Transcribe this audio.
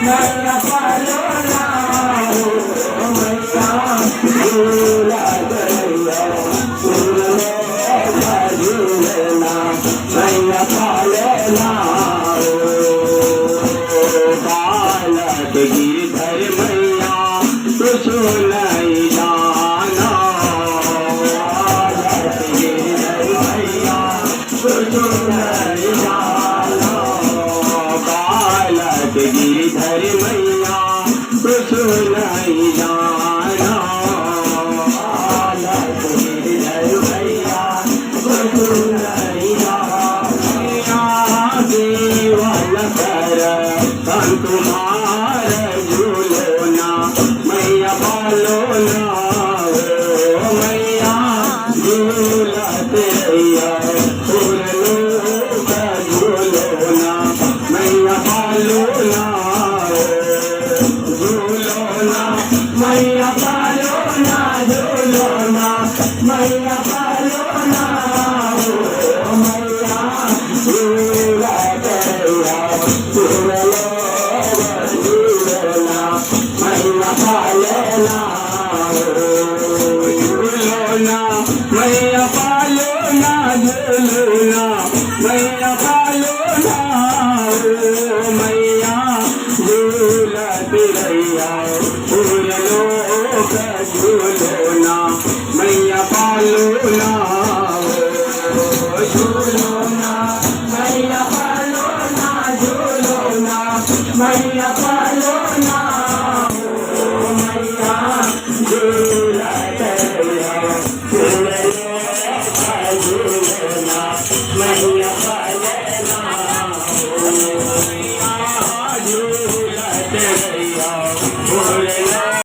मैया पालो ना हो मैया झूला गया झूलो का झूलना मैया पालो ना हो बालक गिरधर मैया कुछ नहीं जाना बालक गिरधर मैया कुछ नहीं जाना बालक गिरधर मैया कुछ नहीं जाना बालक गिरधर मैया कुछ नहीं जाना देवल कर तुम्हार झूलो ना मैया पालो ना हो मैया झूलत रैया झूलो का झूलो ना मैया पालो ना झूलो ना मैया पालो ना झूलो ना मैया पालो ना हो मैया झूलत रैया झूलो मैया पालो ना मैया पालो ना झूलो ना मैया पालो ना मैया झूलत रैया झूलो का झूलो ना मैया पालो ना झूलो ना मैया पालो ना झूलो ना मैया पालो ना मैया झूलत रैया झूलो का झूलो ना मैया पालो ना झूलत रैया झूलो